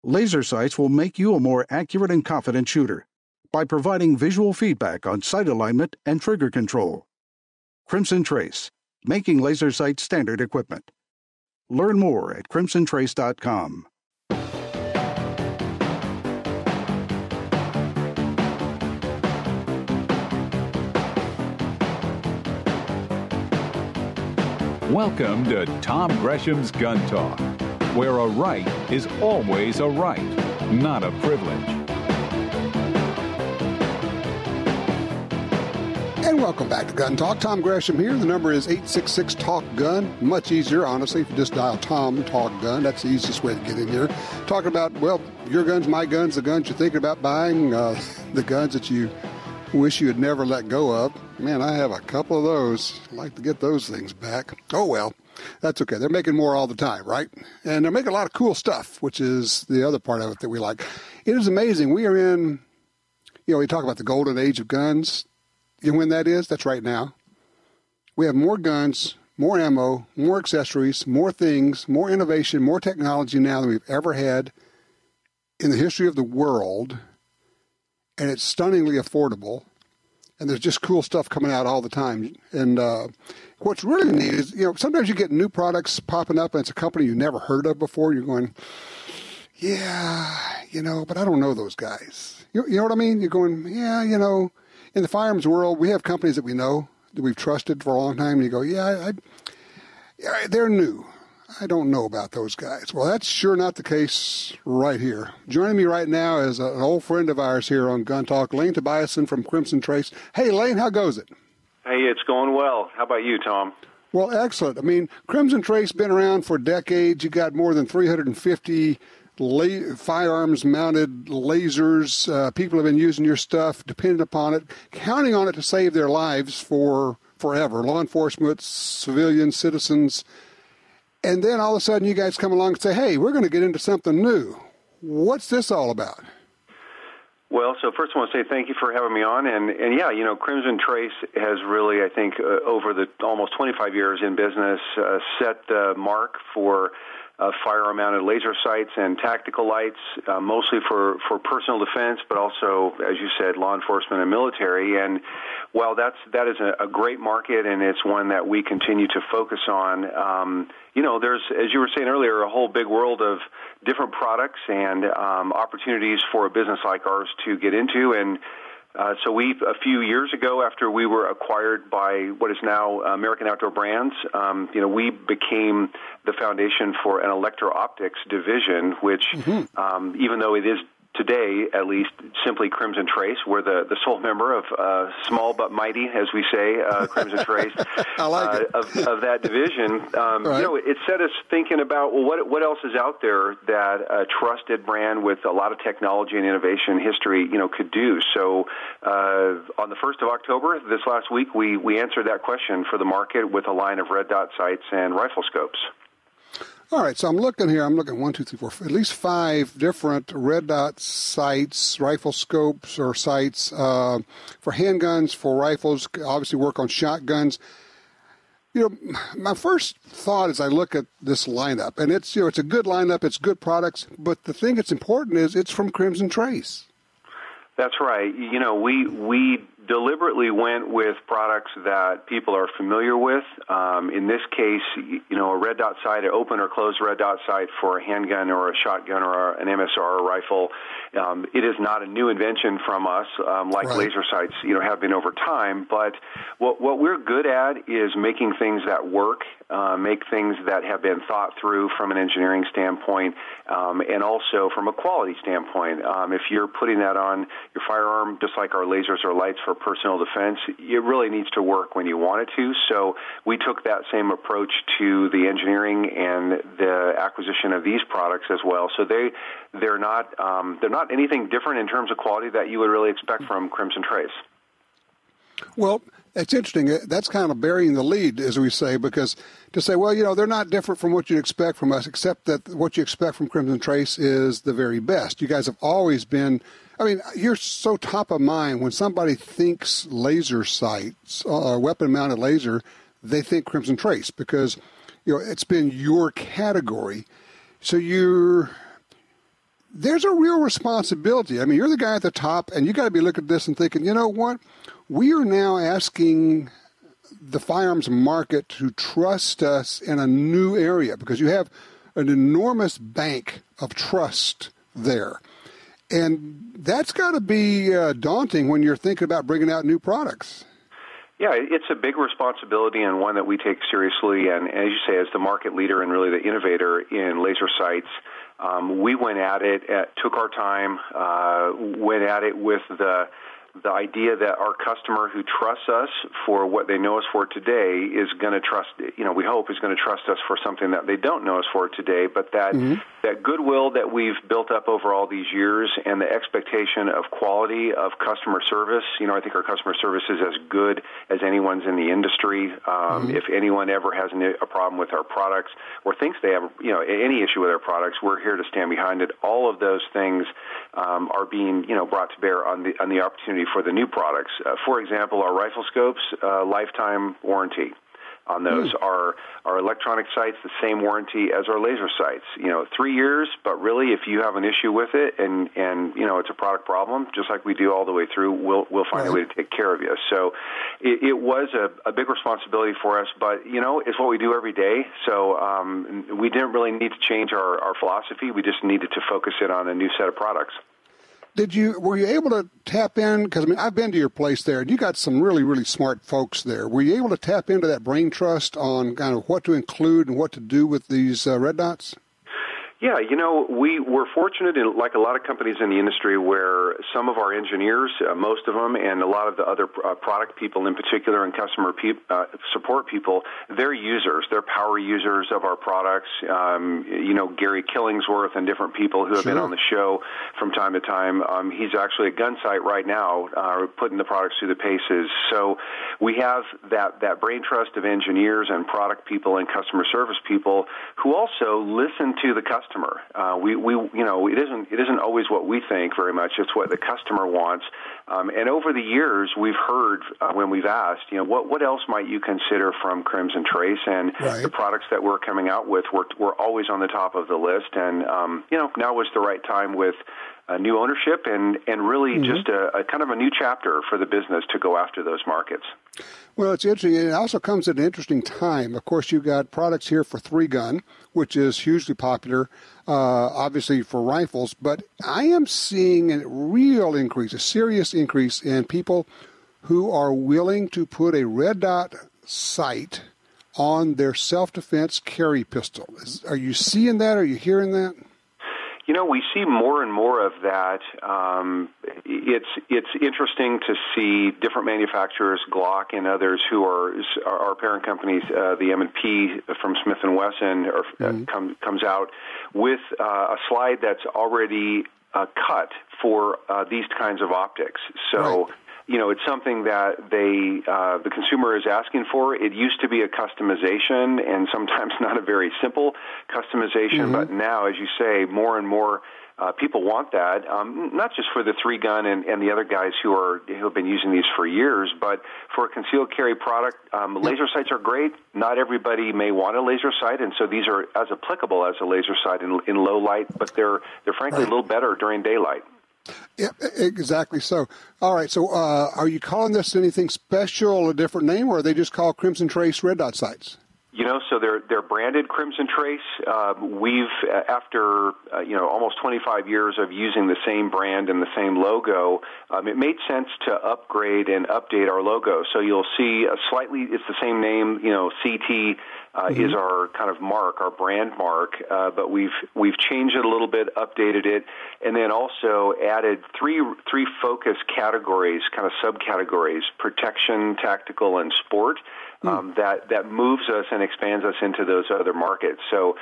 Laser sights will make you a more accurate and confident shooter by providing visual feedback on sight alignment and trigger control. Crimson Trace, making laser sight standard equipment. Learn more at crimsontrace.com. Welcome to Tom Gresham's Gun Talk, where a right is always a right, not a privilege. And welcome back to Gun Talk. Tom Gresham here. The number is 866-TALK-GUN. Much easier, honestly, if you just dial Tom Talk Gun. That's the easiest way to get in here. Talking about, well, your guns, my guns, the guns you're thinking about buying, the guns that you wish you had never let go of. Man, I have a couple of those. I'd like to get those things back. Oh, well, that's okay. They're making more all the time, right? And they're making a lot of cool stuff, which is the other part of it that we like. It is amazing. We are in, we talk about the golden age of guns. You know when that is? That's right now. We have more guns, more ammo, more accessories, more things, more innovation, more technology now than we've ever had in the history of the world. And it's stunningly affordable. And there's just cool stuff coming out all the time. And what's really neat is, sometimes you get new products popping up and it's a company you never heard of before. You're going, yeah, but I don't know those guys. You know what I mean? You're going, yeah, in the firearms world, we have companies that we know, that we've trusted for a long time. And you go, yeah, they're new. I don't know about those guys. Well, that's sure not the case right here. Joining me right now is an old friend of ours here on Gun Talk, Lane Tobiassen from Crimson Trace. Hey, Lane, how goes it? Hey, it's going well. How about you, Tom? Well, excellent. I mean, Crimson Trace been around for decades. You got more than 350 firearms-mounted lasers. People have been using your stuff, depending upon it, counting on it to save their lives for forever. Law enforcement, civilians, citizens. And then all of a sudden you guys come along and say, hey, we're going to get into something new. What's this all about? Well, so first I want to say thank you for having me on. And yeah, Crimson Trace has really, I think, over the almost 25 years in business, set the mark for firearm-mounted laser sights and tactical lights, mostly for personal defense, but also, as you said, law enforcement and military. And while that is a great market, and it's one that we continue to focus on, there's, as you were saying earlier, a whole big world of different products and opportunities for a business like ours to get into. And so a few years ago, after we were acquired by what is now American Outdoor Brands, we became the foundation for an electro-optics division, which, even though it is today, at least, simply Crimson Trace, we're the sole member of small but mighty, as we say, Crimson Trace, I like it. of that division. Right. It set us thinking about, well, what else is out there that a trusted brand with a lot of technology and innovation history, could do. So on the 1st of October, this last week, we answered that question for the market with a line of red dot sights and rifle scopes. All right, so I'm looking 1, 2, 3, 4, at least 5 different red dot sights, rifle scopes or sights for handguns, for rifles, obviously work on shotguns. My first thought as I look at this lineup, and it's a good lineup, it's good products, but the thing that's important is it's from Crimson Trace. That's right. We deliberately went with products that people are familiar with. In this case, a red dot sight, an open or closed red dot sight for a handgun or a shotgun or an MSR rifle. It is not a new invention from us, like right. Laser sights, have been over time. But what we're good at is making things that work, make things that have been thought through from an engineering standpoint, and also from a quality standpoint. If you're putting that on your firearm, just like our lasers or lights for personal defense, it really needs to work when you want it to. So we took that same approach to the engineering and the acquisition of these products as well. So they're not anything different in terms of quality that you would really expect from Crimson Trace. Well, it's interesting. That's kind of burying the lead, as we say, because to say, well, they're not different from what you expect from us, except that what you expect from Crimson Trace is the very best. You guys have always been, you're so top of mind. When somebody thinks laser sights, weapon-mounted laser, they think Crimson Trace because, it's been your category. So there's a real responsibility. I mean, you're the guy at the top, and you got to be looking at this and thinking, you know what? We are now asking the firearms market to trust us in a new area because you have an enormous bank of trust there. And that's got to be daunting when you're thinking about bringing out new products. Yeah, it's a big responsibility and one that we take seriously. And as you say, as the market leader and really the innovator in laser sights, we went at it, took our time, went at it with the idea that our customer who trusts us for what they know us for today is going to trust, we hope is going to trust us for something that they don't know us for today, but that that goodwill that we've built up over all these years and the expectation of quality of customer service, I think our customer service is as good as anyone's in the industry. If anyone ever has a problem with our products or thinks they have, any issue with our products, we're here to stand behind it. All of those things are being, brought to bear on the opportunity for the new products. For example, our rifle scopes, lifetime warranty on those. Our electronic sights, the same warranty as our laser sights. 3 years, but really if you have an issue with it and it's a product problem, just like we do all the way through, we'll find a way to take care of you. So it was a big responsibility for us, but it's what we do every day. So we didn't really need to change our philosophy. We just needed to focus it on a new set of products. Were you able to tap in, because I've been to your place there, and you got some really, really smart folks there. Were you able to tap into that brain trust on kind of what to include and what to do with these red dots? Yeah, we were fortunate, like a lot of companies in the industry, where some of our engineers, most of them, and a lot of the other product people in particular and customer support people, they're users. They're power users of our products. Gary Killingsworth and different people who have been on the show from time to time. He's actually at Gunsight right now putting the products through the paces. So we have that brain trust of engineers and product people and customer service people who also listen to the customer. It isn't always what we think very much. It's what the customer wants. And over the years, we've heard when we've asked, what else might you consider from Crimson Trace? And the products that we're coming out with, we're always on the top of the list. And now was the right time with new ownership and really just a kind of a new chapter for the business to go after those markets. Well, it's interesting. It also comes at an interesting time. Of course, you've got products here for 3-gun, which is hugely popular, obviously for rifles. But I am seeing a real increase, a serious increase in people who are willing to put a red dot sight on their self-defense carry pistol. Are you seeing that? Are you hearing that? We see more and more of that. It's interesting to see different manufacturers, Glock and others, who are our parent companies, the M&P from Smith & Wesson, comes out with a slide that's already cut for these kinds of optics. So. It's something that the consumer is asking for. It used to be a customization and sometimes not a very simple customization, but now, as you say, more and more people want that, not just for the 3-gun and the other guys who have been using these for years, but for a concealed carry product. Laser sights are great. Not everybody may want a laser sight, and so these are as applicable as a laser sight in low light, but they're frankly a little better during daylight. Yeah, exactly so. All right, so are you calling this anything special, a different name, or are they just called Crimson Trace red dot sights? So they're branded Crimson Trace. We've, after almost 25 years of using the same brand and the same logo, it made sense to upgrade and update our logo. So you'll see it's the same name. CT is our kind of mark, our brand mark, but we've changed it a little bit, updated it, and then also added three focus categories, kind of subcategories: protection, tactical, and sport. That moves us and expands us into those other markets. So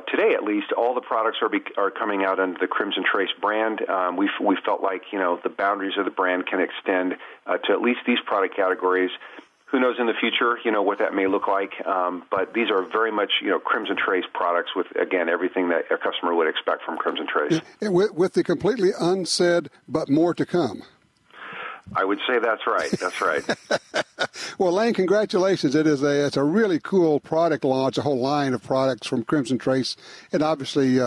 today, at least, all the products are coming out under the Crimson Trace brand. We felt like the boundaries of the brand can extend to at least these product categories. Who knows in the future, what that may look like. But these are very much, Crimson Trace products with, again, everything that a customer would expect from Crimson Trace. With the completely unsaid, but more to come. I would say that's right. That's right. Well, Lane, congratulations. It's a really cool product launch, a whole line of products from Crimson Trace, and obviously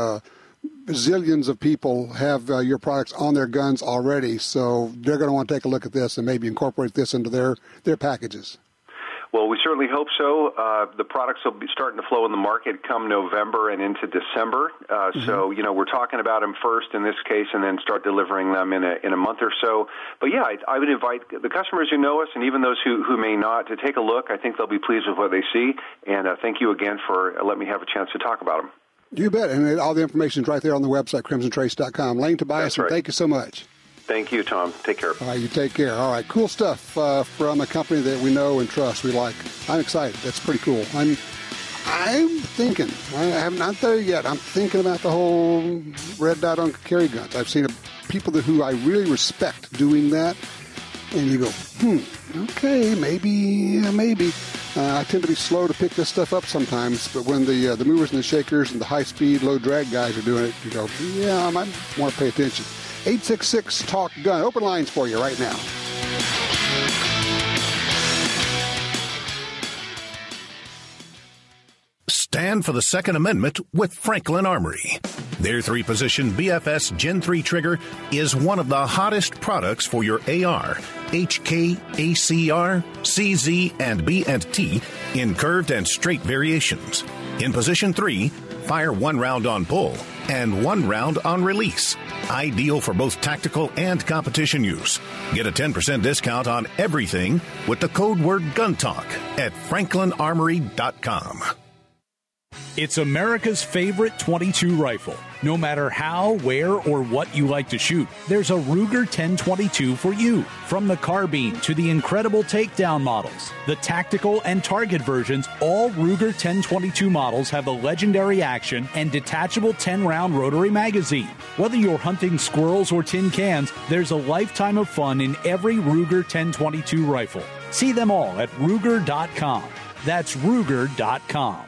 zillions of people have your products on their guns already, so they're going to want to take a look at this and maybe incorporate this into their packages. Well, we certainly hope so. The products will be starting to flow in the market come November and into December. So, we're talking about them first in this case and then start delivering them in a month or so. But, yeah, I would invite the customers who know us and even those who may not to take a look. I think they'll be pleased with what they see. And thank you again for letting me have a chance to talk about them. You bet. And all the information is right there on the website, crimsontrace.com. Lane Tobiassen, right. Thank you so much. Thank you, Tom. Take care. All right, you take care. All right, cool stuff from a company that we know and trust. We like. I'm excited. That's pretty cool. I'm thinking. I'm not there yet. I'm thinking about the whole red dot on carry guns. I've seen people who I really respect doing that, and you go, okay, maybe. I tend to be slow to pick this stuff up sometimes, but when the movers and the shakers and the high-speed, low-drag guys are doing it, you go, yeah, I might want to pay attention. 866-TALK-GUN. Open lines for you right now. Stand for the Second Amendment with Franklin Armory. Their 3-position BFS Gen 3 trigger is one of the hottest products for your AR, HK, ACR, CZ, and B&T in curved and straight variations. In position 3, fire 1 round on pull and 1 round on release. Ideal for both tactical and competition use. Get a 10% discount on everything with the code word GUNTALK at franklinarmory.com. It's America's favorite .22 rifle. No matter how, where, or what you like to shoot, there's a Ruger 1022 for you. From the carbine to the incredible takedown models, the tactical and target versions, all Ruger 1022 models have the legendary action and detachable 10-round rotary magazine. Whether you're hunting squirrels or tin cans, there's a lifetime of fun in every Ruger 1022 rifle. See them all at Ruger.com. That's Ruger.com.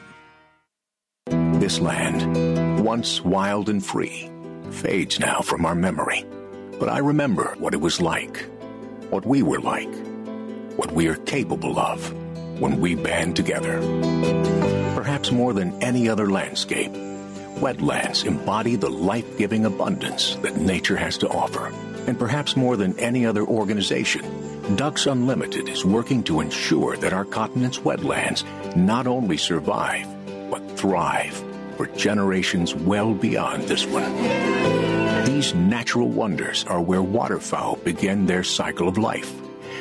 This land, once wild and free, fades now from our memory. But I remember what it was like, what we were like, what we are capable of when we band together. Perhaps more than any other landscape, wetlands embody the life-giving abundance that nature has to offer. And perhaps more than any other organization, Ducks Unlimited is working to ensure that our continent's wetlands not only survive, but thrive for generations well beyond this one. These natural wonders are where waterfowl begin their cycle of life,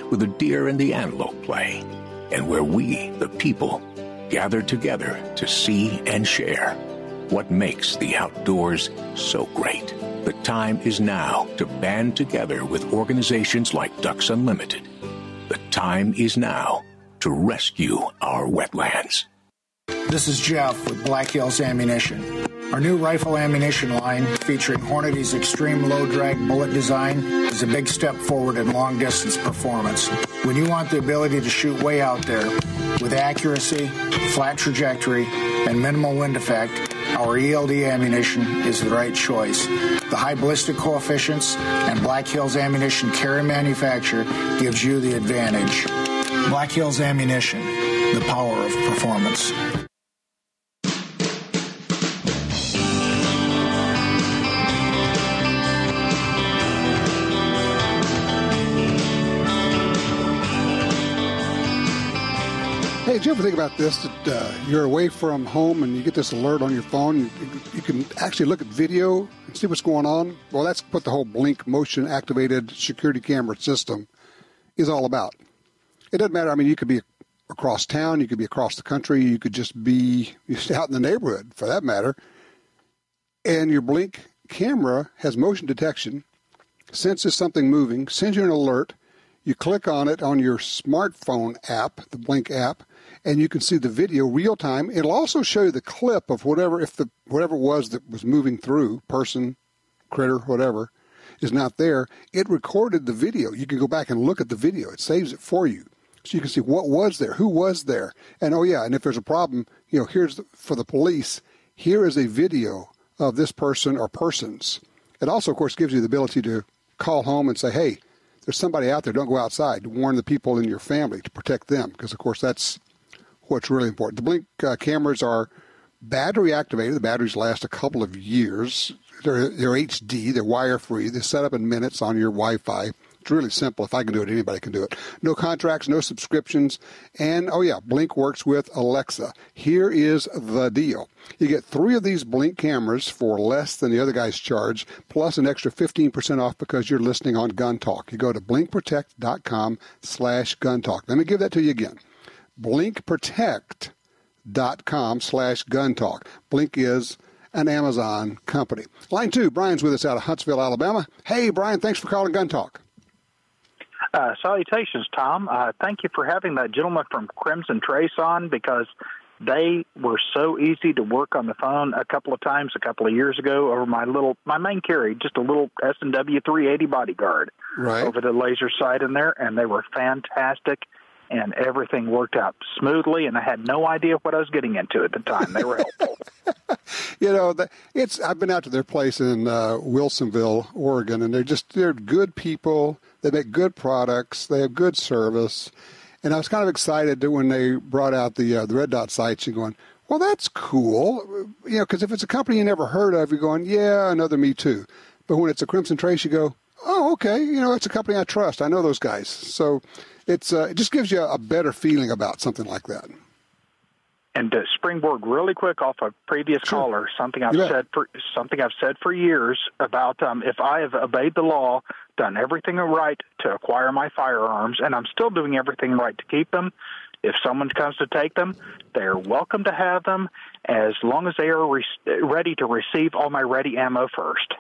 where the deer and the antelope play, and where we, the people, gather together to see and share what makes the outdoors so great. The time is now to band together with organizations like Ducks Unlimited. The time is now to rescue our wetlands. This is Jeff with Black Hills Ammunition. Our new rifle ammunition line, featuring Hornady's extreme low-drag bullet design, is a big step forward in long-distance performance. When you want the ability to shoot way out there with accuracy, flat trajectory, and minimal wind effect, our ELD ammunition is the right choice. The high ballistic coefficients and Black Hills Ammunition carry manufacture gives you the advantage. Black Hills Ammunition, the power of performance. Hey, did you ever think about this, that you're away from home and you get this alert on your phone? You can actually look at video and see what's going on. Well, that's what the whole Blink motion-activated security camera system is all about. It doesn't matter. I mean, you could be across town, you could be across the country, you could just be out in the neighborhood, for that matter. And your Blink camera has motion detection, senses something moving, sends you an alert. You click on it on your smartphone app, the Blink app, and you can see the video real time. It'll also show you the clip of whatever it was that was moving through, person, critter, whatever, is not there. It recorded the video. You can go back and look at the video. It saves it for you. So you can see what was there, who was there. And and if there's a problem, here's for the police, here is a video of this person or persons. It also, of course, gives you the ability to call home and say, hey, there's somebody out there, don't go outside, to warn the people in your family, to protect them, because, of course, that's what's really important. The Blink cameras are battery activated. The batteries last a couple of years. They're HD. They're wire-free. They're set up in minutes on your Wi-Fi. It's really simple. If I can do it, anybody can do it. No contracts, no subscriptions. And, Blink works with Alexa. Here is the deal. You get 3 of these Blink cameras for less than the other guys charge, plus an extra 15% off because you're listening on Gun Talk. You go to blinkprotect.com/Gun Talk. Let me give that to you again. blinkprotect.com/Gun Talk. Blink is an Amazon company. Line 2, Brian's with us out of Huntsville, Alabama. Hey, Brian, thanks for calling Gun Talk. Salutations, Tom. Thank you for having that gentleman from Crimson Trace on, because they were so easy to work on the phone a couple of times a couple of years ago over my main carry, just a little S&W 380 bodyguard over the laser sight in there, and they were fantastic, and everything worked out smoothly, and I had no idea what I was getting into at the time. They were helpful. I've been out to their place in Wilsonville, Oregon, and they're good people. They make good products. They have good service. And I was kind of excited when they brought out the red dot sights. You're going, well, that's cool. Because if it's a company you never heard of, you're going, yeah, another Me Too. But when it's a Crimson Trace, you go, oh, okay, it's a company I trust. I know those guys. So it just gives you a better feeling about something like that. And to springboard really quick off a previous caller, something I've said for years about if I have obeyed the law, done everything right to acquire my firearms, and I'm still doing everything right to keep them. If someone comes to take them, they're welcome to have them, as long as they are ready to receive all my ready ammo first.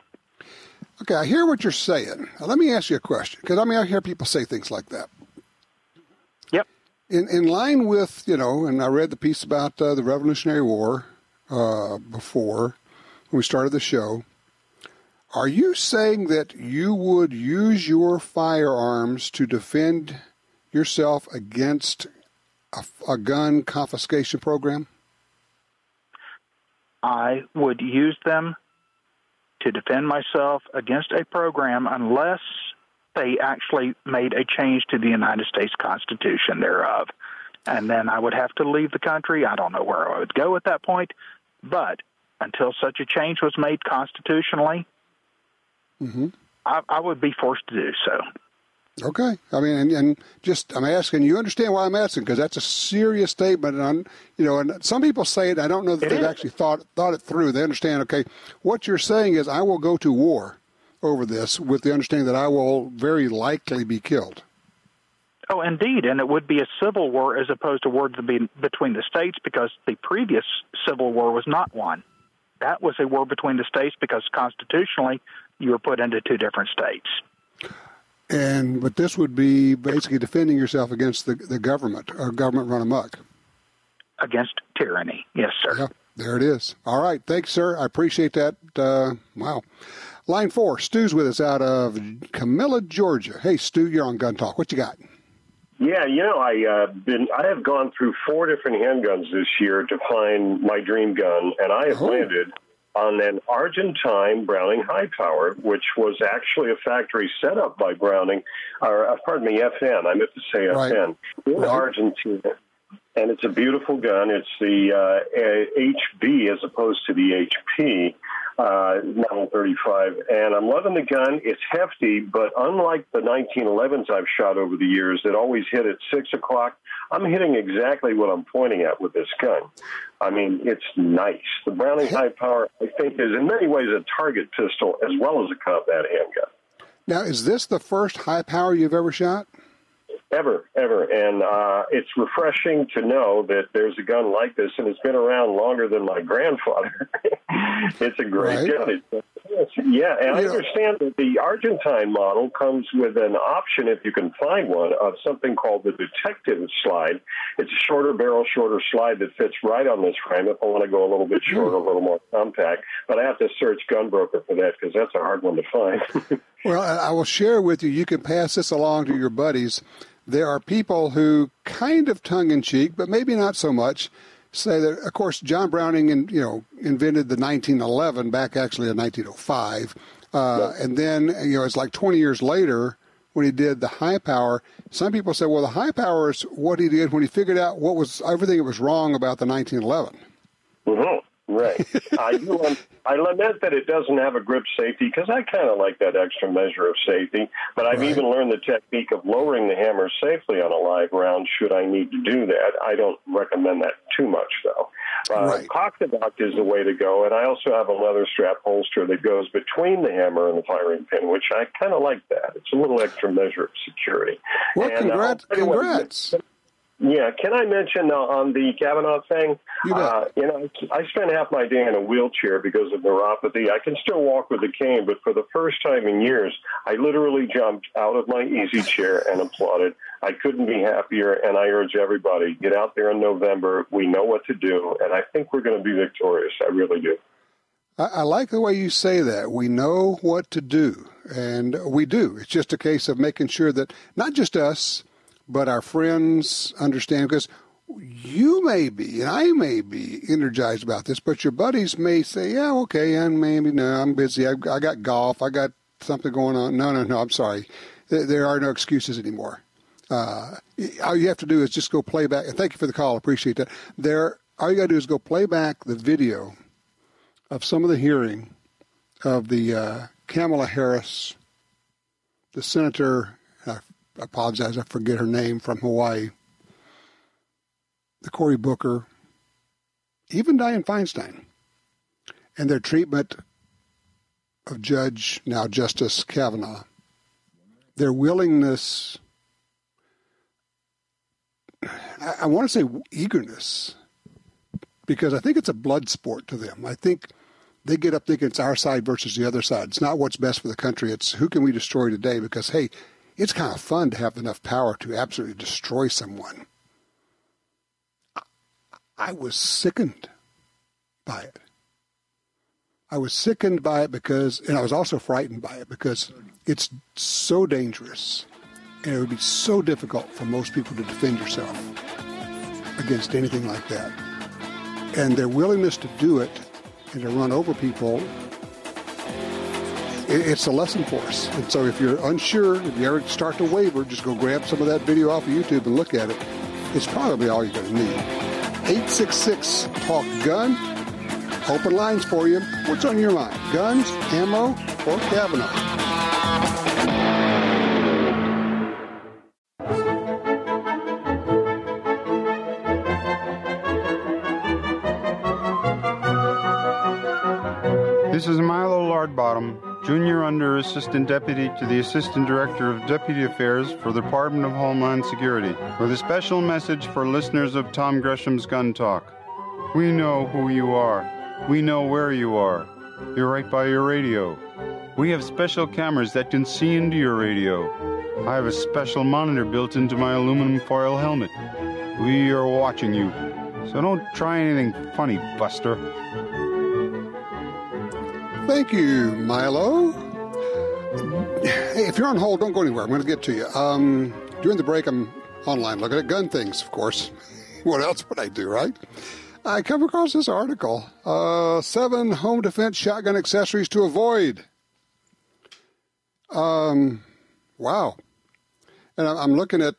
Okay, I hear what you're saying. Now, let me ask you a question, because I hear people say things like that. Yep. In line with, and I read the piece about the Revolutionary War before when we started the show. Are you saying that you would use your firearms to defend yourself against a gun confiscation program? I would use them to defend myself against a program unless they actually made a change to the United States Constitution thereof. And then I would have to leave the country. I don't know where I would go at that point. But until such a change was made constitutionally, I would be forced to do so. Okay. And I'm asking, you understand why I'm asking, because that's a serious statement. And and some people say it, I don't know that they've actually thought it through. They understand, okay, what you're saying is I will go to war over this with the understanding that I will very likely be killed. Oh, indeed, and it would be a civil war as opposed to war between the states, because the previous civil war was not one. That was a war between the states because constitutionally you were put into 2 different states. But this would be basically defending yourself against the government, or government run amok. Against tyranny, yes, sir. Yeah, there it is. All right, thanks, sir. I appreciate that. Wow. Line 4, Stu's with us out of Camilla, Georgia. Hey, Stu, you're on Gun Talk. What you got? Yeah, I have gone through 4 different handguns this year to find my dream gun, and I have landed on an Argentine Browning high power, which was actually a factory set up by Browning, FN. I meant to say FN, in Argentina. And it's a beautiful gun. It's the HB as opposed to the HP. 935, and I'm loving the gun. It's hefty, but unlike the 1911s I've shot over the years that always hit at 6 o'clock, I'm hitting exactly what I'm pointing at with this gun. It's nice. The Browning high power, I think, is in many ways a target pistol as well as a combat handgun. Now, is this the first high power you've ever shot? Ever. And it's refreshing to know that there's a gun like this, and it's been around longer than my grandfather. It's a great gun. And I understand that the Argentine model comes with an option, if you can find one, of something called the detective slide. It's a shorter barrel, shorter slide that fits right on this frame if I want to go a little bit shorter, a little more compact. But I have to search Gunbroker for that because that's a hard one to find. Well, I will share with you. You can pass this along to your buddies. There are people who kind of tongue-in-cheek, but maybe not so much, say that, of course, John Browning invented the 1911 back actually in 1905. And then, it's like 20 years later when he did the high power. Some people say, well, the high power is what he did when he figured out everything that was wrong about the 1911. Mm-hmm. Right. I lament that it doesn't have a grip safety because I kind of like that extra measure of safety. But I've even learned the technique of lowering the hammer safely on a live round should I need to do that. I don't recommend that too much, though. Cock the Dock is the way to go. And I also have a leather strap holster that goes between the hammer and the firing pin, which I kind of like that. It's a little extra measure of security. Well, congrats. Yeah, can I mention on the Kavanaugh thing? You bet. I spent half my day in a wheelchair because of neuropathy. I can still walk with a cane, but for the first time in years, I literally jumped out of my easy chair and applauded. I couldn't be happier, and I urge everybody, get out there in November. We know what to do, and I think we're going to be victorious. I really do. I like the way you say that. We know what to do, and we do. It's just a case of making sure that not just us, but our friends understand, because you may be, and I may be energized about this, but your buddies may say, yeah, okay, and maybe, no, I'm busy. I got golf. I got something going on. No, I'm sorry. There are no excuses anymore. All you have to do is just go play back. And thank you for the call. I appreciate that. All you got to do is go play back the video of some of the hearing of the Kamala Harris, the senator, I apologize, I forget her name, from Hawaii, the Cory Booker, even Dianne Feinstein, and their treatment of Justice Kavanaugh, their willingness, I want to say eagerness, because I think it's a blood sport to them. I think they get up thinking it's our side versus the other side. It's not what's best for the country. It's who can we destroy today, because, hey, it's kind of fun to have enough power to absolutely destroy someone. I was sickened by it. I was sickened by it because, and I was also frightened by it because it's so dangerous, and it would be so difficult for most people to defend yourself against anything like that. And their willingness to do it and to run over people, it's a lesson for us. And so if you're unsure, if you ever start to waver, just go grab some of that video off of YouTube and look at it. It's probably all you're going to need. 866-TALK-GUN. Open lines for you. What's on your mind? Guns, ammo, or Kavanaugh? This is Milo Lardbottom, Junior Under Assistant Deputy to the Assistant Director of Deputy Affairs for the Department of Homeland Security, with a special message for listeners of Tom Gresham's Gun Talk. We know who you are. We know where you are. You're right by your radio. We have special cameras that can see into your radio. I have a special monitor built into my aluminum foil helmet. We are watching you, so don't try anything funny, Buster. Thank you, Milo. Hey, if you're on hold, don't go anywhere. I'm going to get to you. During the break, I'm online looking at gun things, of course. What else would I do, right? I come across this article, 7 home defense shotgun accessories to avoid. Wow. And I'm looking at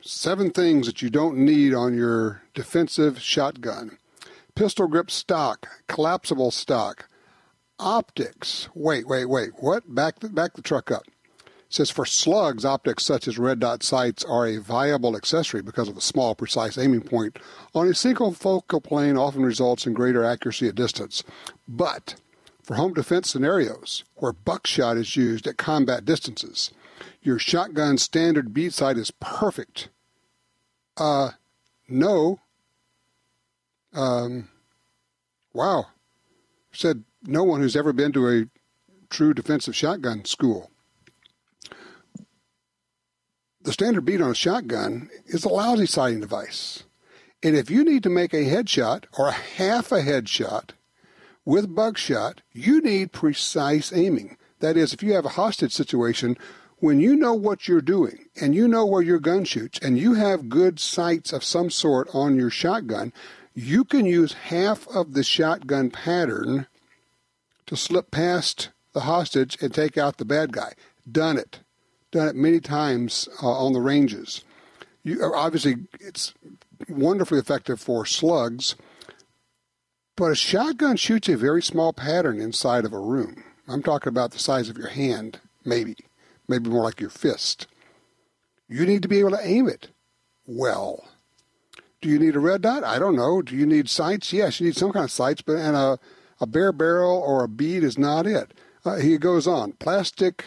7 things that you don't need on your defensive shotgun. Pistol grip stock, collapsible stock, optics. Wait. What? Back the truck up. It says for slugs, optics such as red dot sights are a viable accessory because of the small, precise aiming point on a single focal plane often results in greater accuracy at distance. But for home defense scenarios where buckshot is used at combat distances, your shotgun standard bead sight is perfect. No. Wow. Said no one who's ever been to a true defensive shotgun school. The standard bead on a shotgun is a lousy sighting device. And if you need to make a headshot or a half a headshot with buckshot, you need precise aiming. That is, if you have a hostage situation, when you know what you're doing and you know where your gun shoots and you have good sights of some sort on your shotgun, you can use half of the shotgun pattern to slip past the hostage and take out the bad guy. Done it many times on the ranges. Obviously, it's wonderfully effective for slugs. But a shotgun shoots a very small pattern inside of a room. I'm talking about the size of your hand, maybe more like your fist. You need to be able to aim it well. Do you need a red dot? I don't know. Do you need sights? Yes, you need some kind of sights, but a bare barrel or a bead is not it. He goes on. Plastic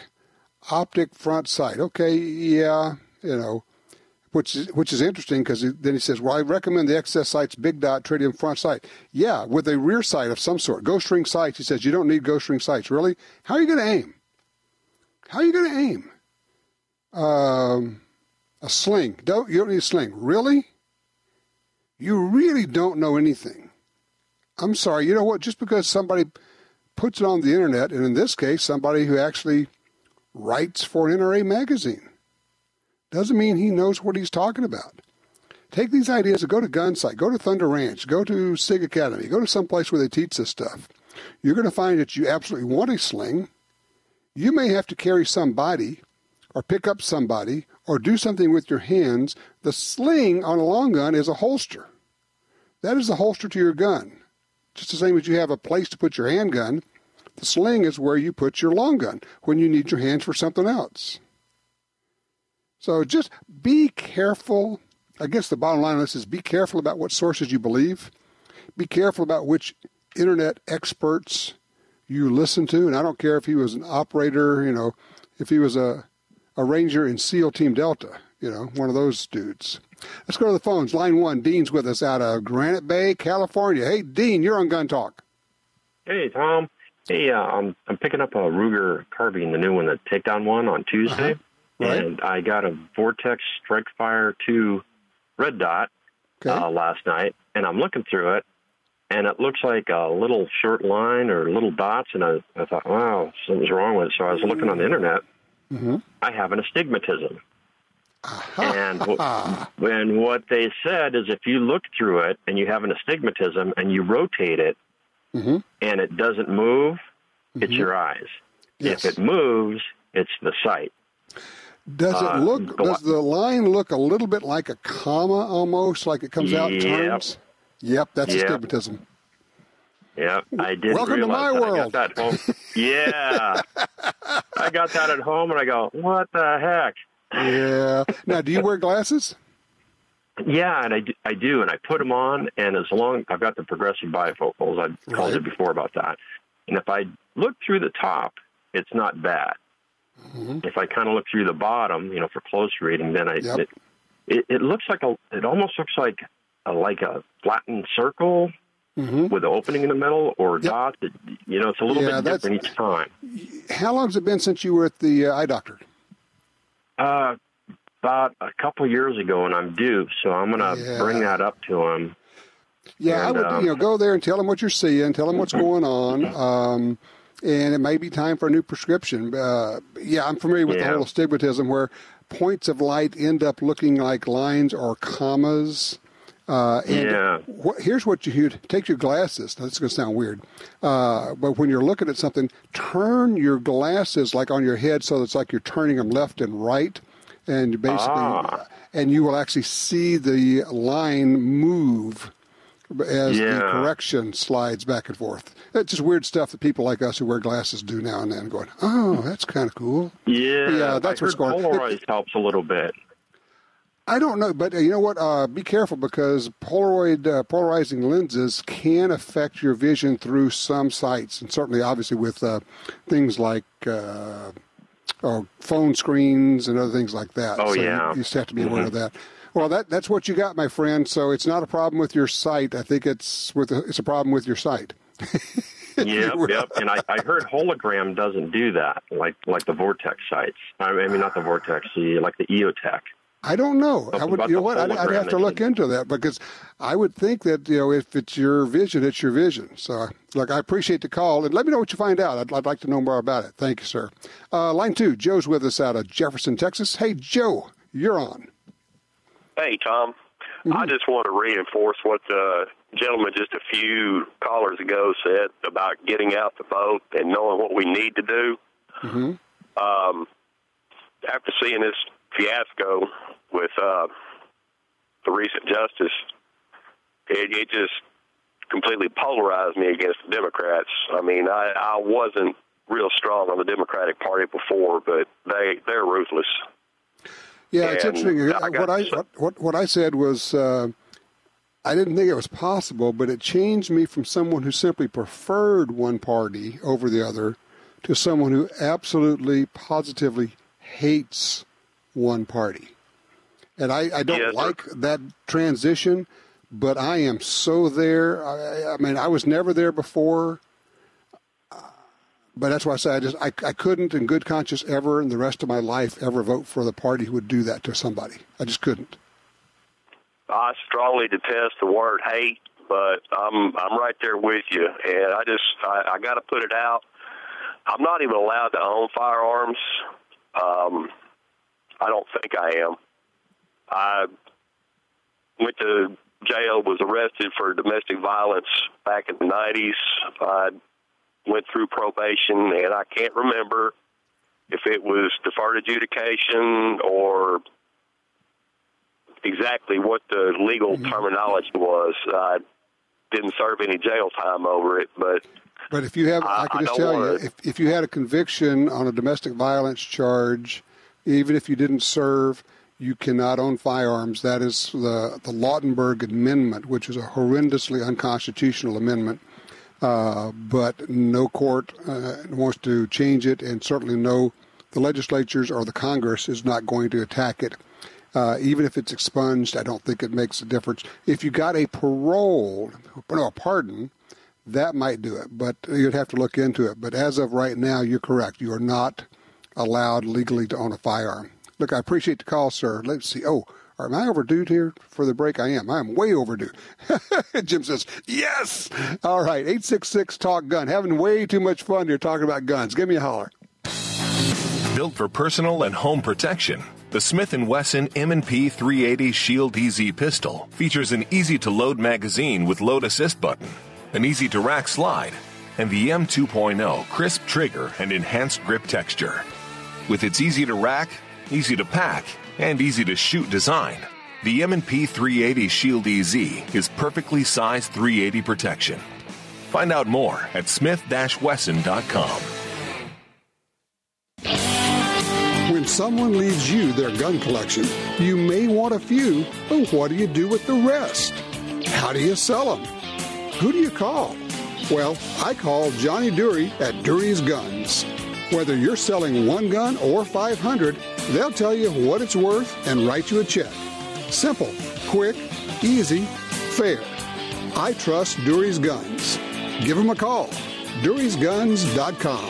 optic front sight. Okay, yeah, which is interesting because then he says, well, I recommend the XS Sights Big Dot Tritium front sight. Yeah, with a rear sight of some sort. Ghost ring sights. He says, you don't need ghost ring sights. Really? How are you going to aim? A sling. You don't need a sling. Really? You really don't know anything. I'm sorry. You know what? Just because somebody puts it on the internet, and in this case, somebody who actually writes for an NRA magazine, doesn't mean he knows what he's talking about. Take these ideas and go to Gunsight, go to Thunder Ranch, go to SIG Academy, go to some place where they teach this stuff. You're going to find that you absolutely want a sling. You may have to carry somebody or pick up somebody or do something with your hands. The sling on a long gun is a holster. That is the holster to your gun. Just the same as you have a place to put your handgun, the sling is where you put your long gun when you need your hands for something else. So just be careful. I guess the bottom line of this is be careful about what sources you believe. Be careful about which internet experts you listen to. And I don't care if he was an operator, if he was a ranger in SEAL Team Delta, one of those dudes. Let's go to the phones. Line 1, Dean's with us out of Granite Bay, California. Hey, Dean, you're on Gun Talk. Hey, Tom. Hey, I'm picking up a Ruger carbine, the new one, the Takedown one, on Tuesday. Right. And I got a Vortex Strikefire 2 red dot last night, and I'm looking through it, and it looks like a little short line or little dots, and I thought, wow, something's wrong with it. So I was looking on the internet. Mm-hmm. I have an astigmatism. And what they said is if you look through it and you have an astigmatism and you rotate it and it doesn't move, it's your eyes. Yes. If it moves, it's the sight. Does the line look a little bit like a comma almost, like it comes out and turns? Yep, that's astigmatism. Yeah, I didn't Welcome to my world. I got that home. Yeah. I got that at home, and I go, what the heck? Yeah. Now, do you wear glasses? Yeah, and I do, and I put them on, and I've got the progressive bifocals. I've called it before about that. And if I look through the top, it's not bad. Mm-hmm. If I kind of look through the bottom, for close reading, then it looks like it almost looks like a flattened circle with an opening in the middle or dots. It's a little bit different each time. How long has it been since you were at the eye doctor? About a couple of years ago, and I'm due, so I'm going to bring that up to him. Yeah, and, I would go there and tell him what you're seeing, tell him what's going on. And it may be time for a new prescription. I'm familiar with the whole astigmatism where points of light end up looking like lines or commas. Here's what you take your glasses. Now, this is going to sound weird. But when you're looking at something, turn your glasses like on your head so it's like you're turning them left and right. And basically, and you will actually see the line move as the correction slides back and forth. It's just weird stuff that people like us who wear glasses do now and then, going, oh, that's kind of cool. Yeah, that's what's going on. Polarized helps a little bit. I don't know, but you know what? Be careful because polarizing lenses can affect your vision through some sights, and certainly, obviously, with things like phone screens and other things like that. You just have to be aware of that. Well, that's what you got, my friend. So it's not a problem with your sight. I think it's a problem with your sight. Yep. And I heard hologram doesn't do that, like the Vortex sights. I mean, not the Vortex, like the EOTech. I don't know. I'd have to look into that because I would think that, if it's your vision, it's your vision. So, look, I appreciate the call, and let me know what you find out. I'd like to know more about it. Thank you, sir. Line 2, Joe's with us out of Jefferson, Texas. Hey, Joe, you're on. Hey, Tom. I just want to reinforce what the gentleman just a few callers ago said about getting out the boat and knowing what we need to do. Mm-hmm. After seeing this fiasco with the recent justice, it just completely polarized me against the Democrats. I mean, I wasn't real strong on the Democratic Party before, but they're ruthless. Yeah, it's interesting. What I said was I didn't think it was possible, but it changed me from someone who simply preferred one party over the other to someone who absolutely, positively hates one party. And I don't like that transition, but I am so there. I mean, I was never there before. But that's why I say I couldn't in good conscience ever in the rest of my life ever vote for the party who would do that to somebody. I just couldn't. I strongly detest the word hate, but I'm right there with you. And I got to put it out. I'm not even allowed to own firearms. I don't think I am. I went to jail, was arrested for domestic violence back in the 90s. I went through probation, and I can't remember if it was deferred adjudication or exactly what the legal terminology was. I didn't serve any jail time over it, but if you have, I can just tell you, if you had a conviction on a domestic violence charge, even if you didn't serve, you cannot own firearms. That is the Lautenberg Amendment, which is a horrendously unconstitutional amendment. But no court wants to change it, and certainly the legislatures or the Congress is not going to attack it. Even if it's expunged, I don't think it makes a difference. If you got a pardon, that might do it, but you'd have to look into it. But as of right now, you're correct. You are not allowed legally to own a firearm. Look, I appreciate the call, sir. Let's see. Oh, am I overdue here for the break? I am. I am way overdue. Jim says, yes. All right, 866-TALK-GUN. Having way too much fun here talking about guns. Give me a holler. Built for personal and home protection, the Smith & Wesson M&P 380 Shield EZ pistol features an easy-to-load magazine with load assist button, an easy-to-rack slide, and the M2.0 crisp trigger and enhanced grip texture. With its easy-to-rack, easy-to-pack, and easy-to-shoot design, the M&P 380 Shield EZ is perfectly sized 380 protection. Find out more at smith-wesson.com. When someone leaves you their gun collection, you may want a few, but what do you do with the rest? How do you sell them? Who do you call? Well, I call Johnny Dury at Dury's Guns. Whether you're selling one gun or 500, they'll tell you what it's worth and write you a check. Simple, quick, easy, fair. I trust Dury's Guns. Give them a call. Dury'sGuns.com.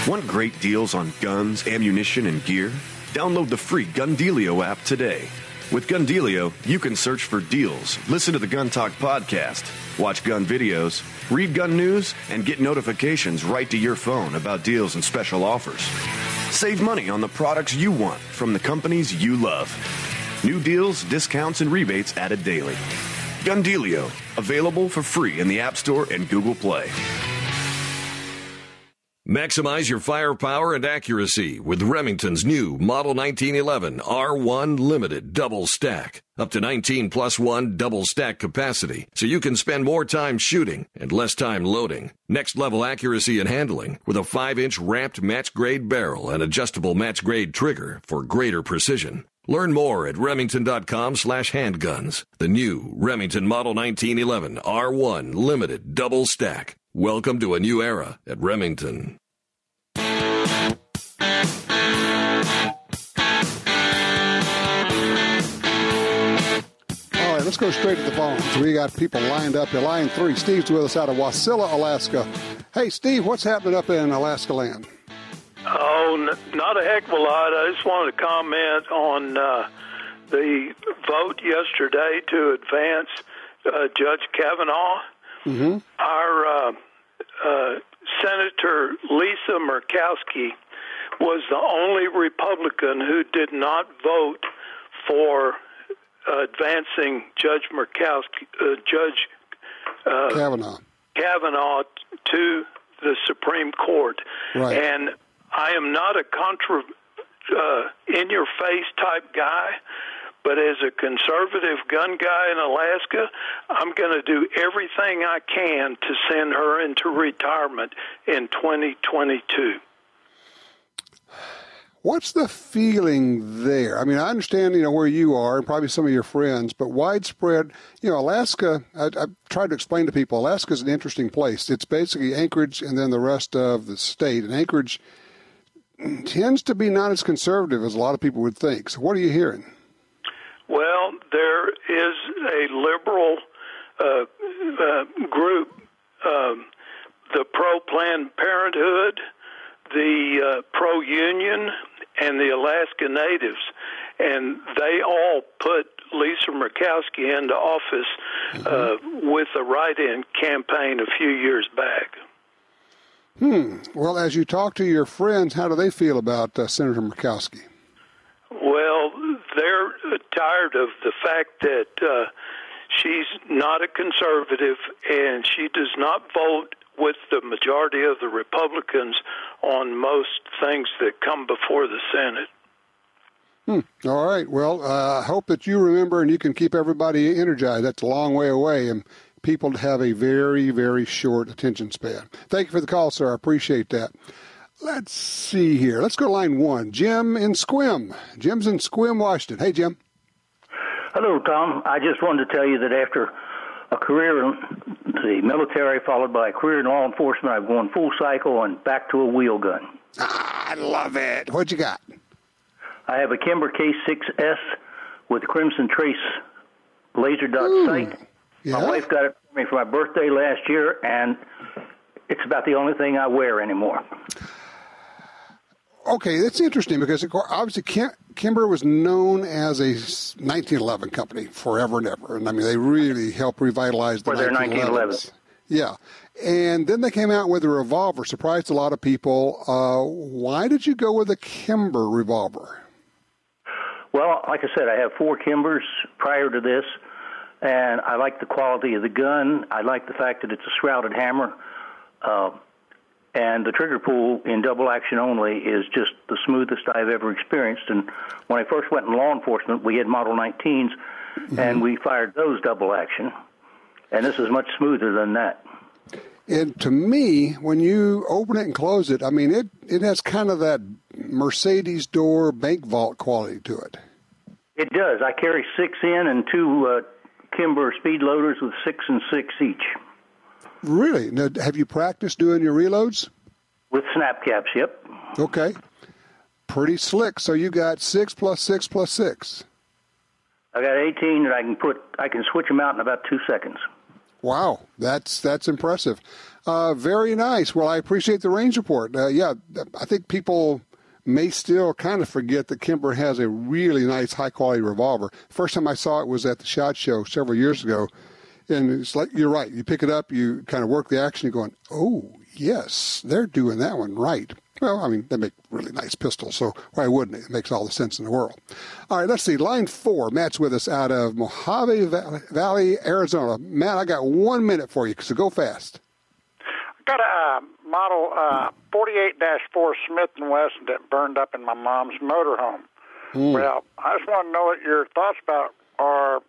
Want great deals on guns, ammunition, and gear? Download the free Gundealio app today. With Gundealio, you can search for deals, listen to the Gun Talk podcast, watch gun videos, read gun news, and get notifications right to your phone about deals and special offers. Save money on the products you want from the companies you love. New deals, discounts, and rebates added daily. Gundealio, available for free in the App Store and Google Play. Maximize your firepower and accuracy with Remington's new Model 1911 R1 Limited Double Stack. Up to 19+1 double stack capacity, so you can spend more time shooting and less time loading. Next level accuracy and handling with a 5-inch ramped match-grade barrel and adjustable match-grade trigger for greater precision. Learn more at Remington.com/handguns. The new Remington Model 1911 R1 Limited Double Stack. Welcome to a new era at Remington. All right, let's go straight to the phones. We got people lined up here. Line 3, Steve's with us out of Wasilla, Alaska. Hey, Steve, what's happening up in Alaska land? Oh, not a heck of a lot. I just wanted to comment on the vote yesterday to advance Judge Kavanaugh. Mm-hmm. Our Senator Lisa Murkowski was the only Republican who did not vote for advancing Judge Kavanaugh to the Supreme Court. Right. And I am not a in-your-face type guy, But as a conservative gun guy in Alaska, I'm going to do everything I can to send her into retirement in 2022. What's the feeling there? I mean, I understand, where you are and probably some of your friends, but widespread, Alaska, I've tried to explain to people, Alaska is an interesting place. It's basically Anchorage and then the rest of the state. And Anchorage tends to be not as conservative as a lot of people would think. So what are you hearing? Well, there is a liberal group, the pro-Planned Parenthood, the pro-union, and the Alaska Natives, and they all put Lisa Murkowski into office with a write-in campaign a few years back. Well, as you talk to your friends, how do they feel about Senator Murkowski? Well, they're tired of the fact that she's not a conservative and she does not vote with the majority of the Republicans on most things that come before the Senate. All right. Well, I hope that you remember and you can keep everybody energized. That's a long way away, and people have a very, very short attention span. Thank you for the call, sir. I appreciate that. Let's see here. Let's go to line 1. Jim in Squim. Jim's in Squim, Washington. Hey, Jim. Hello, Tom. I just wanted to tell you that after a career in the military followed by a career in law enforcement, I've gone full cycle and back to a wheel gun. I love it. What you got? I have a Kimber K6S with Crimson Trace laser dot sight. Yeah. My wife got it for me for my birthday last year, and it's about the only thing I wear anymore. Okay, that's interesting because, of course, obviously Kimber was known as a 1911 company forever and ever. And, I mean, they really helped revitalize the 1911s. Yeah. And then they came out with a revolver, surprised a lot of people. Why did you go with a Kimber revolver? Well, like I said, I have 4 Kimbers prior to this, and I like the quality of the gun. I like the fact that it's a shrouded hammer. And the trigger pull in double action only is just the smoothest I've ever experienced. And when I first went in law enforcement, we had Model 19s, and we fired those double action. And this is much smoother than that. And to me, when you open it and close it, I mean, it has kind of that Mercedes door bank vault quality to it. It does. I carry 6 in and 2 Kimber speed loaders with 6 and 6 each. Really? Now, have you practiced doing your reloads? With snap caps, yep. Okay. Pretty slick. So you got 6 plus 6 plus 6. I got 18 that I can switch them out in about 2 seconds. Wow, that's impressive. Very nice. Well, I appreciate the range report. Yeah, I think people may still kind of forget that Kimber has a really nice high-quality revolver. First time I saw it was at the SHOT Show several years ago. And it's like, you're right. You pick it up, you kind of work the action, you're going, oh, yes, they're doing that one right. Well, I mean, they make really nice pistols, so why wouldn't it? It makes all the sense in the world. All right, let's see. Line 4, Matt's with us out of Mojave Valley, Arizona. Matt, I got 1 minute for you, so go fast. I got a model 48-4 Smith & Wesson that burned up in my mom's motorhome. Well, I just want to know what your thoughts about are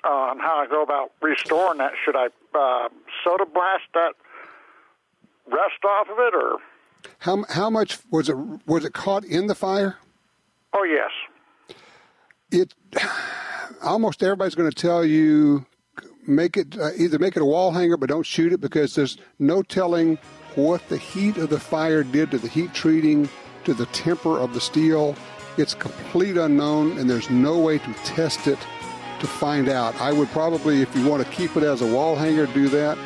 on how I go about restoring that. Should I soda blast that rust off of it, or how much was it caught in the fire? Oh yes. It almost everybody's going to tell you either make it a wall hanger, but don't shoot it, because there's no telling what the heat of the fire did to the heat treating, to the temper of the steel. It's complete unknown, and there's no way to test it to find out. I would probably, if you want to keep it as a wall hanger, do that,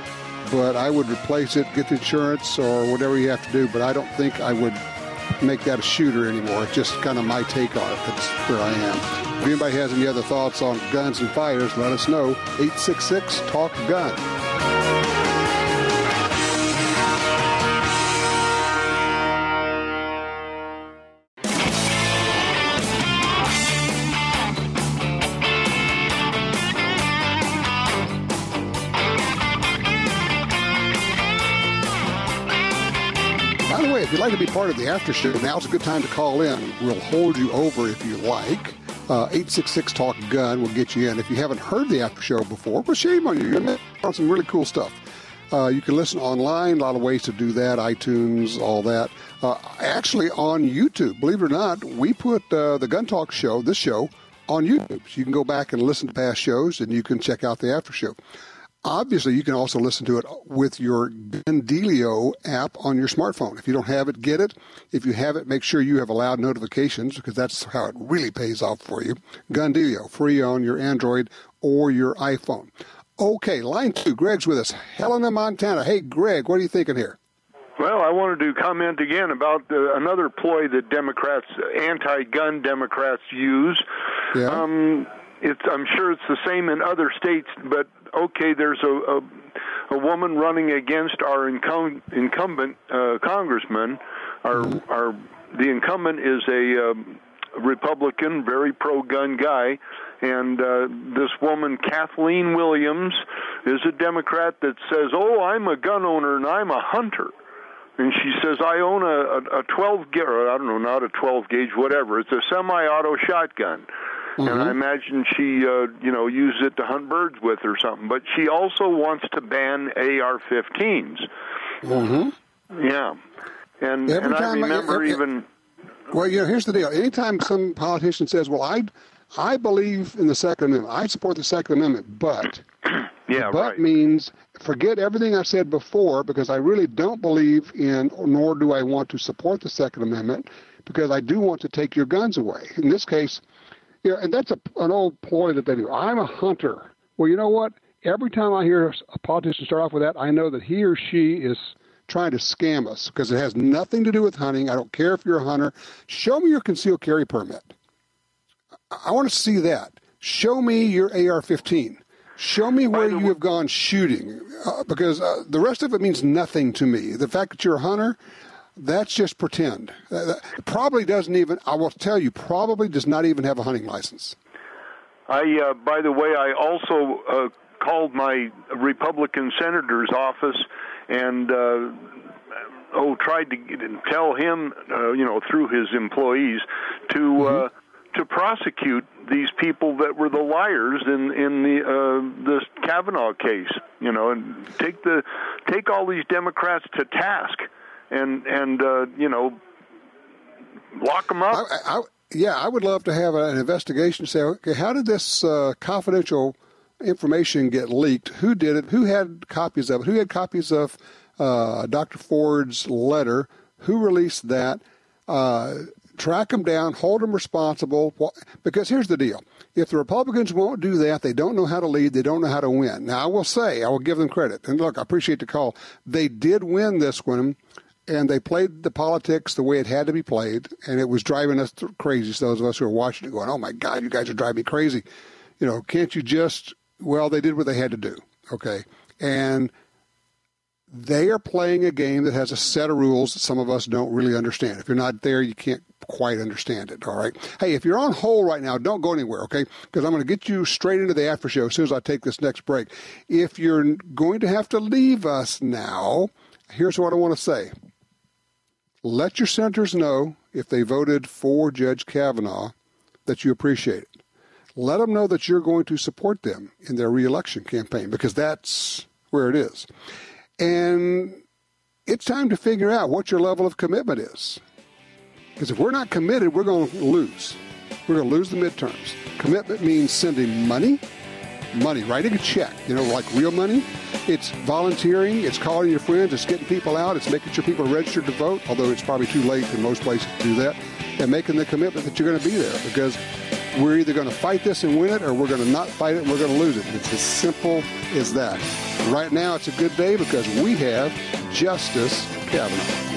but I would replace it, get the insurance or whatever you have to do, but I don't think I would make that a shooter anymore. It's just kind of my take on it. That's where I am. If anybody has any other thoughts on guns and fires, let us know. 866-TALK-GUN. If you'd like to be part of the after show, now's a good time to call in. We'll hold you over if you like. 866-TALK-GUN will get you in. If you haven't heard the after show before, well, shame on you. You're going to miss on some really cool stuff. You can listen online, a lot of ways to do that, iTunes, all that. Actually, on YouTube, believe it or not, we put the Gun Talk show, this show, on YouTube. So you can go back and listen to past shows, and you can check out the after show. Obviously, you can also listen to it with your Gundealio app on your smartphone. If you don't have it, get it. If you have it, make sure you have allowed notifications, because that's how it really pays off for you. Gundealio, free on your Android or your iPhone. Okay, line 2. Greg's with us. Helena, Montana. Hey, Greg, what are you thinking here? Well, I wanted to comment again about another ploy that Democrats, anti-gun Democrats, use. Yeah. I'm sure it's the same in other states, but okay, there's a woman running against our incumbent congressman. The incumbent is a Republican, very pro-gun guy, and this woman, Kathleen Williams, is a Democrat that says, "Oh, I'm a gun owner and I'm a hunter." And she says, I own a 12 gauge, or I don't know, not a 12 gauge, whatever. It's a semi-auto shotgun. Mm-hmm. And I imagine she, uses it to hunt birds with or something. But she also wants to ban AR-15s. Mm-hmm. Yeah. And I remember Well, here's the deal. Anytime some politician says, well, I believe in the Second Amendment, I support the Second Amendment, but... Yeah, but means forget everything I said before, because I really don't believe in, nor do I want to support the Second Amendment, because I do want to take your guns away. In this case, and that's an old ploy that they do. I'm a hunter. Well, you know what? Every time I hear a politician start off with that, I know that he or she is trying to scam us, because it has nothing to do with hunting. I don't care if you're a hunter. Show me your concealed carry permit. I want to see that. Show me your AR-15. Show me where you have gone shooting, because the rest of it means nothing to me. The fact that you're a hunter, that's just pretend. Probably doesn't even, I will tell you, probably does not even have a hunting license. By the way, I also called my Republican senator's office and tried to tell him, through his employees, to prosecute these people that were the liars in this Kavanaugh case, and take all these Democrats to task and lock them up. I would love to have an investigation. Say, okay, how did this confidential information get leaked? Who did it? Who had copies of it? Who had copies of Dr. Ford's letter? Who released that? Track them down, hold them responsible, because here's the deal. If the Republicans won't do that, they don't know how to lead, they don't know how to win. Now, I will give them credit. And look, I appreciate the call. They did win this one, and they played the politics the way it had to be played, and it was driving us crazy. So those of us who are watching it going, oh, my God, you guys are driving me crazy. Can't you just, well, they did what they had to do, okay? And they are playing a game that has a set of rules that some of us don't really understand. If you're not there, you can't quite understand it, all right? Hey, if you're on hold right now, don't go anywhere, okay? Because I'm going to get you straight into the after show as soon as I take this next break. If you're going to have to leave us now, here's what I want to say. Let your senators know, if they voted for Judge Kavanaugh, that you appreciate it. Let them know that you're going to support them in their re-election campaign, because that's where it is. And it's time to figure out what your level of commitment is. Because if we're not committed, we're going to lose. We're going to lose the midterms. Commitment means sending money, writing a check, like real money. It's volunteering. It's calling your friends. It's getting people out. It's making sure people are registered to vote, although it's probably too late in most places to do that, and making the commitment that you're going to be there, because we're either going to fight this and win it, or we're going to not fight it and we're going to lose it. It's as simple as that. Right now, it's a good day because we have Justice Kavanaugh.